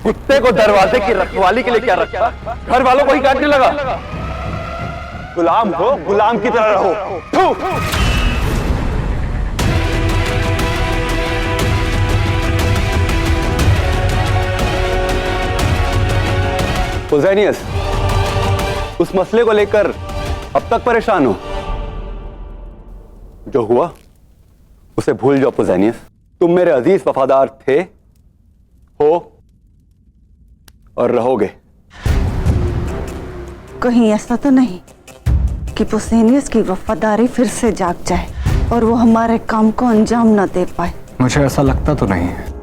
कुत्ते को दरवाजे की रखवाली के लिए क्या रखा, घर वालों को ही काटने लगा। गुलाम हो, गुलाम की तरह रहो। थू। पोज़ेनियस, उस मसले को लेकर अब तक परेशान हो? जो हुआ उसे भूल जाओ पोज़ेनियस। तुम मेरे अजीज वफादार थे, हो और रहोगे। कहीं ऐसा तो नहीं कि पोसेनियस की वफादारी फिर से जाग जाए और वो हमारे काम को अंजाम न दे पाए? मुझे ऐसा लगता तो नहीं है।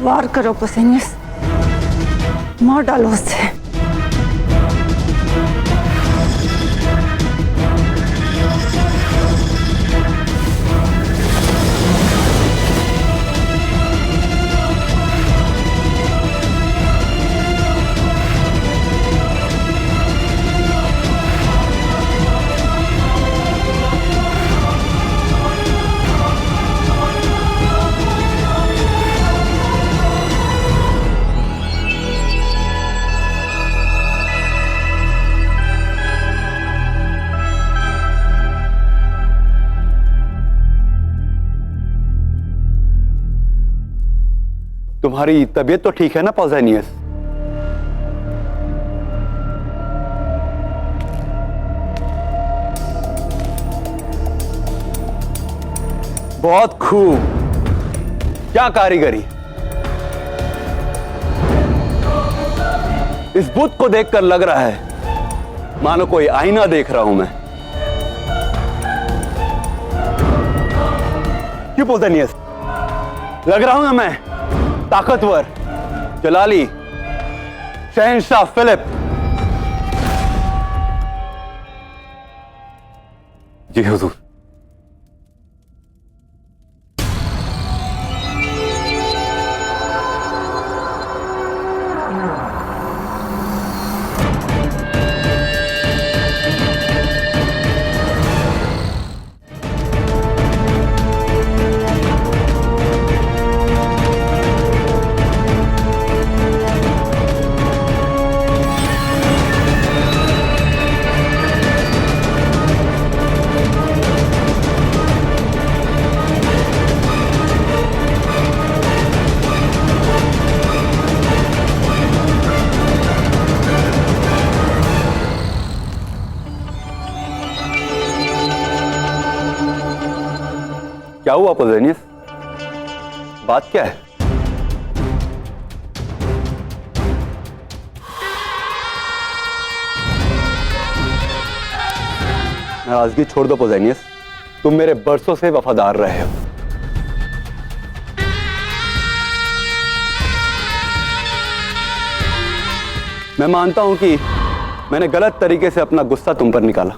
वार करो पोसेनियस, मार डालो उसे। तुम्हारी तबीयत तो ठीक है ना पोज़ेनियस? बहुत खूब, क्या कारीगरी। इस बुत को देखकर लग रहा है मानो कोई आईना देख रहा हूं मैं। क्यों पोज़ेनियस, लग रहा हूं ना मैं ताकतवर, जलाली, शहंशाह फिलिप? जी हुजूर। क्या हुआ पोज़ेनियस, बात क्या है? नाराजगी छोड़ दो पोज़ेनियस, तुम मेरे बरसों से वफादार रहे हो। मैं मानता हूं कि मैंने गलत तरीके से अपना गुस्सा तुम पर निकाला,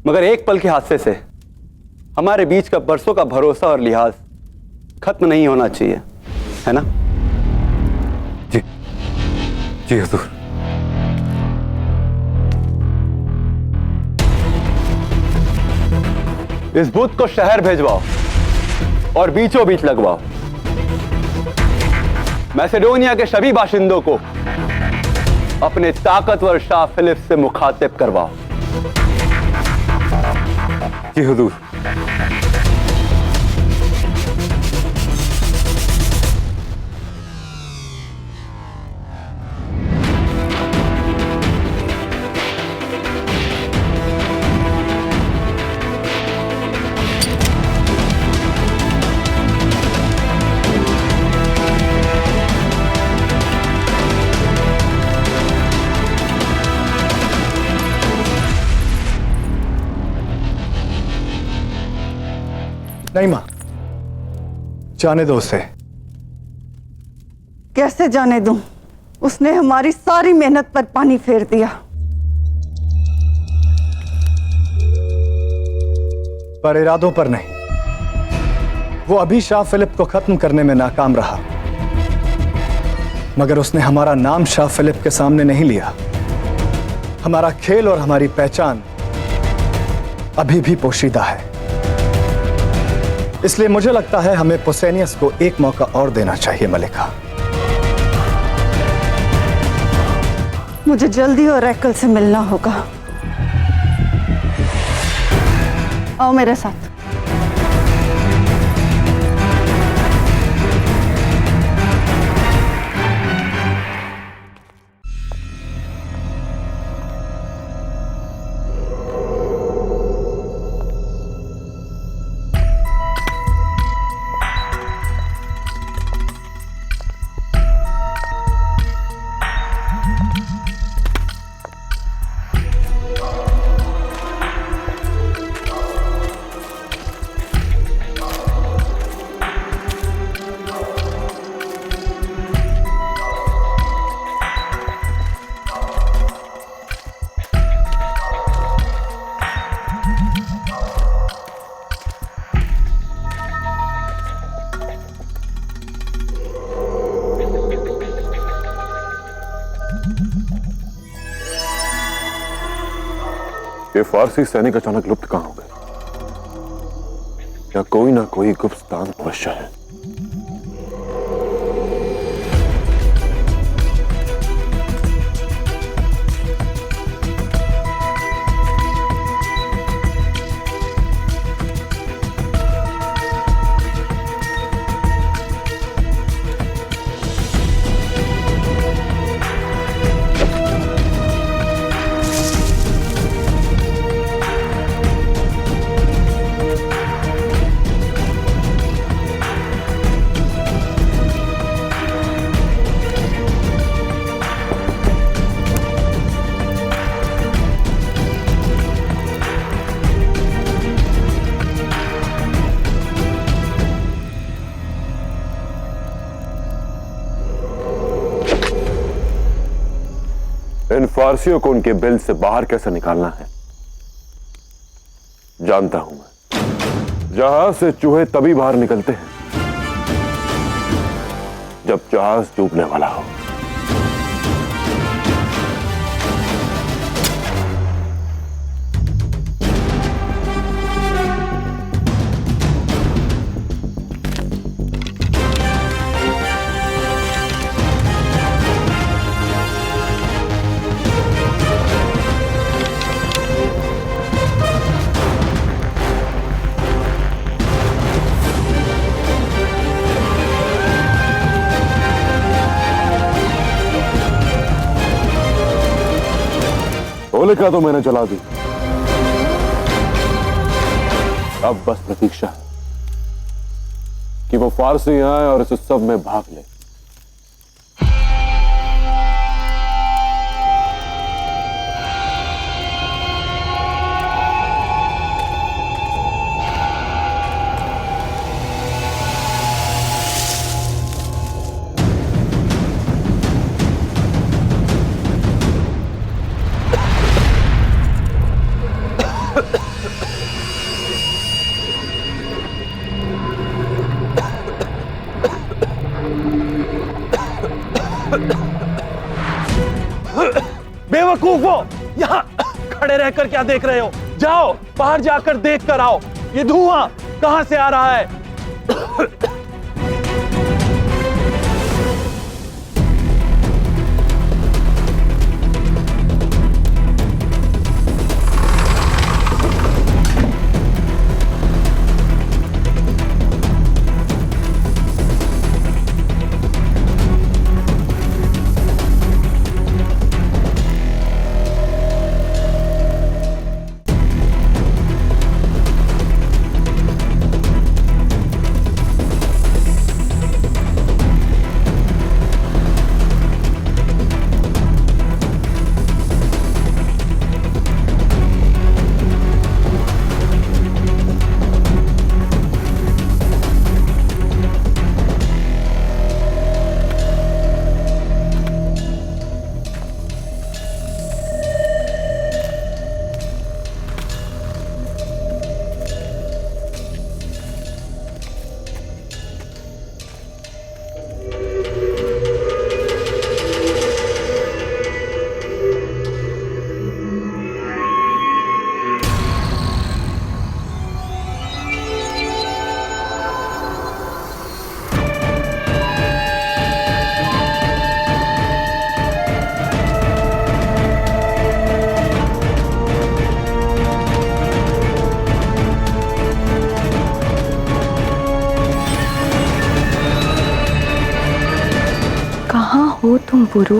मगर एक पल के हादसे से हमारे बीच का बरसों का भरोसा और लिहाज खत्म नहीं होना चाहिए, है ना? जी जी हुजूर। इस बुत को शहर भेजवाओ और बीचों बीच लगवाओ। मैसेडोनिया के सभी बाशिंदों को अपने ताकतवर शाह फिलिप से मुखातिब करवाओ। जी हुजूर। नहीं मां, जाने दो उसे। कैसे जाने दूं? उसने हमारी सारी मेहनत पर पानी फेर दिया। पर इरादों पर नहीं। वो अभी शाह फिलिप को खत्म करने में नाकाम रहा, मगर उसने हमारा नाम शाह फिलिप के सामने नहीं लिया। हमारा खेल और हमारी पहचान अभी भी पोशीदा है। इसलिए मुझे लगता है हमें पोसेनियस को एक मौका और देना चाहिए मलिका। मुझे जल्दी और रैकल से मिलना होगा। आओ मेरे साथ। ये फारसी सैनिक अचानक लुप्त कहां हो गए? या कोई ना कोई गुप्त स्थान अवश्य है। इन फारसियों को उनके बिल से बाहर कैसे निकालना है जानता हूं मैं। जहाज से चूहे तभी बाहर निकलते हैं जब जहाज डूबने वाला हो। होलिका तो मैंने जला दी। अब बस प्रतीक्षा है कि वो फारसी आए और इस उत्सव में भाग ले। बेवकूफो, यहाँ खड़े रहकर क्या देख रहे हो? जाओ बाहर जाकर देख कर आओ, ये धुआं कहां से आ रहा है? हो तुम बुरू?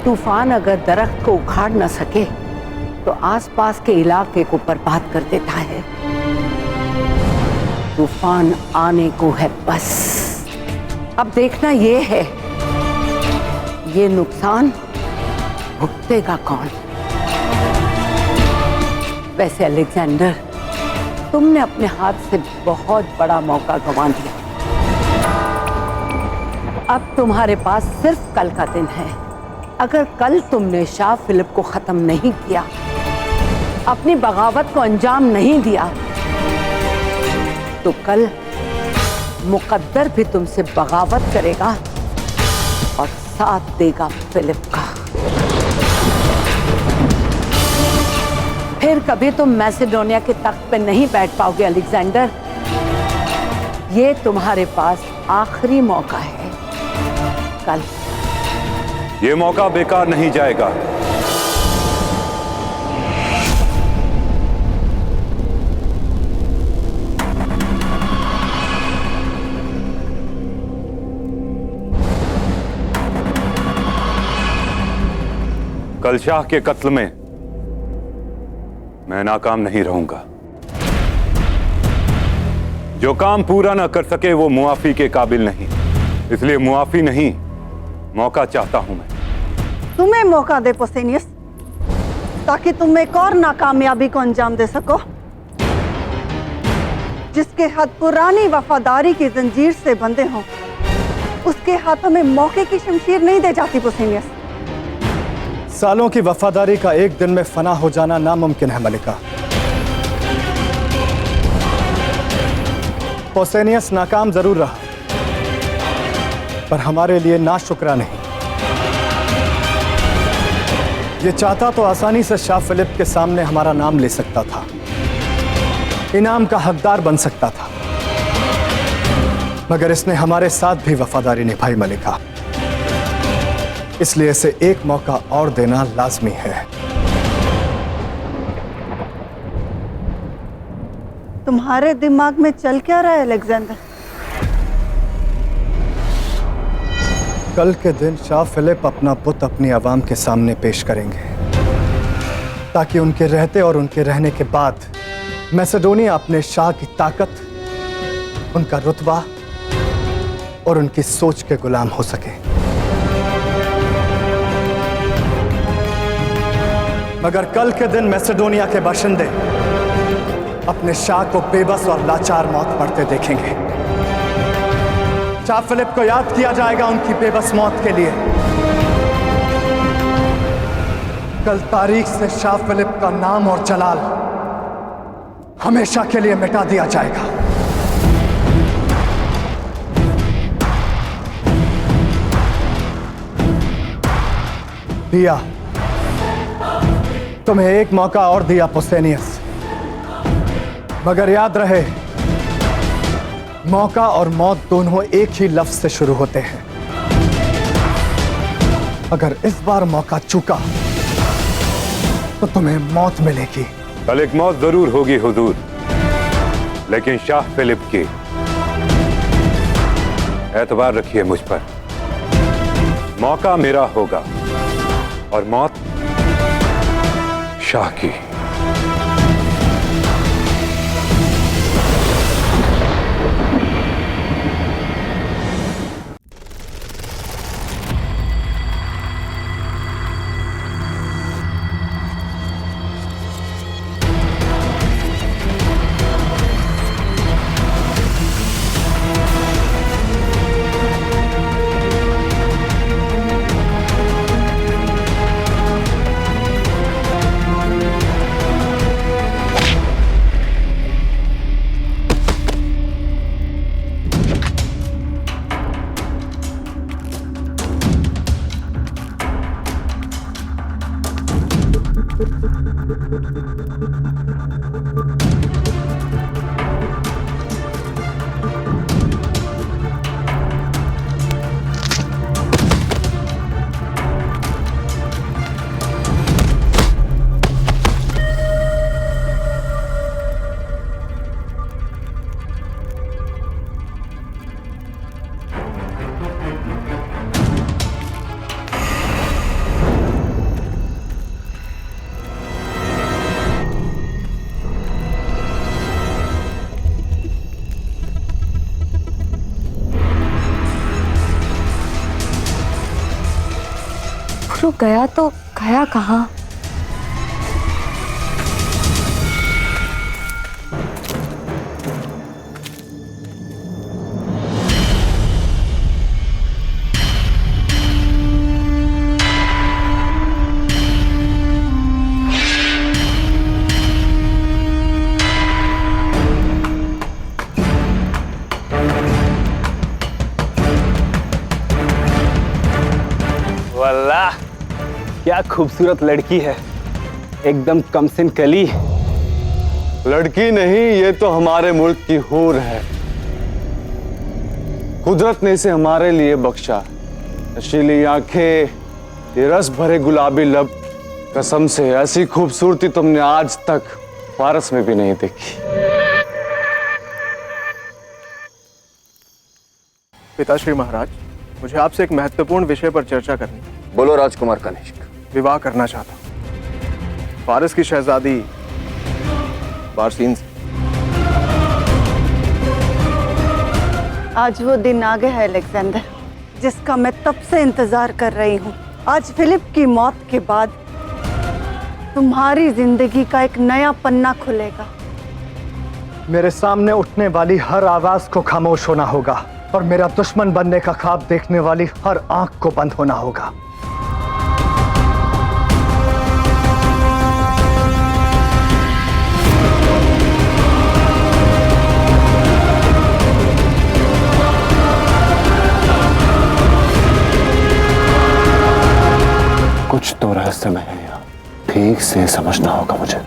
तूफान अगर दरख्त को उखाड़ न सके तो आसपास के इलाके को बर्बाद कर देता है। तूफान आने को है बस। अब देखना ये है, ये नुकसान भुगतेगा कौन। वैसे अलेक्जेंडर, तुमने अपने हाथ से बहुत बड़ा मौका गंवा दिया। अब तुम्हारे पास सिर्फ कल का दिन है। अगर कल तुमने शाह फिलिप को खत्म नहीं किया, अपनी बगावत को अंजाम नहीं दिया, तो कल मुकद्दर भी तुमसे बगावत करेगा और साथ देगा फिलिप का। फिर कभी तुम मैसेडोनिया के तख्त पे नहीं बैठ पाओगे अलेक्जेंडर। ये तुम्हारे पास आखिरी मौका है। कल ये मौका बेकार नहीं जाएगा। कल शाह के कत्ल में मैं नाकाम नहीं रहूंगा। जो काम पूरा ना कर सके वो मुआफी के काबिल नहीं, इसलिए मुआफी नहीं, मौका चाहता हूं मैं। तुम्हें मौका दे पोसेनियस, ताकि तुम एक और नाकामयाबी को अंजाम दे सको, जिसके हाथ पुरानी वफादारी की जंजीर से बंधे हों, उसके हाथों में मौके की शमशीर नहीं दे जाती पोसेनियस। सालों की वफादारी का एक दिन में फना हो जाना नामुमकिन है मलिका। पोसेनियस नाकाम जरूर रहा, पर हमारे लिए नाशुक्रा नहीं। ये चाहता तो आसानी से शाह फिलिप के सामने हमारा नाम ले सकता था, इनाम का हकदार बन सकता था, मगर इसने हमारे साथ भी वफादारी निभाई मलिका। इसलिए इसे एक मौका और देना लाजमी है। तुम्हारे दिमाग में चल क्या रहा है अलेक्जेंडर? कल के दिन शाह फिलिप अपना पुत अपनी आवाम के सामने पेश करेंगे, ताकि उनके रहते और उनके रहने के बाद मैसेडोनिया अपने शाह की ताकत, उनका रुतबा और उनकी सोच के गुलाम हो सके। मगर कल के दिन मैसेडोनिया के बाशिंदे अपने शाह को बेबस और लाचार मौत मरते देखेंगे। शाह फिलिप को याद किया जाएगा उनकी बेबस मौत के लिए। कल तारीख से शाह फिलिप का नाम और जलाल हमेशा के लिए मिटा दिया जाएगा। दिया, तुम्हें एक मौका और दिया पोसेनियस, मगर याद रहे, मौका और मौत दोनों एक ही लफ्ज से शुरू होते हैं। अगर इस बार मौका चूका तो तुम्हें मौत मिलेगी। कल एक मौत जरूर होगी हुजूर, लेकिन शाह फिलिप की एतबार रखिए मुझ पर। मौका मेरा होगा और मौत शाह की। गुरु गया तो गया कहाँ? वाह, क्या खूबसूरत लड़की है, एकदम कमसिन कली। लड़की नहीं, ये तो हमारे मुल्क की हूर है। कुदरत ने इसे हमारे लिए बख्शा। नशीली आंखें, ये रस भरे गुलाबी लब, कसम से ऐसी खूबसूरती तुमने आज तक फारस में भी नहीं देखी। पिताश्री महाराज, मुझे आपसे एक महत्वपूर्ण विषय पर चर्चा करनी है। बोलो राजकुमार कनिष्क। विवाह करना चाहता हूं फारस की शहजादी बारसीन से। आज वो दिन आ गया है अलेक्जेंडर, जिसका मैं तब से इंतजार कर रही हूँ। आज फिलिप की मौत के बाद तुम्हारी जिंदगी का एक नया पन्ना खुलेगा। मेरे सामने उठने वाली हर आवाज को खामोश होना होगा और मेरा दुश्मन बनने का ख्वाब देखने वाली हर आंख को बंद होना होगा। कुछ तो रहस्यमय है यहाँ, ठीक से समझना होगा मुझे।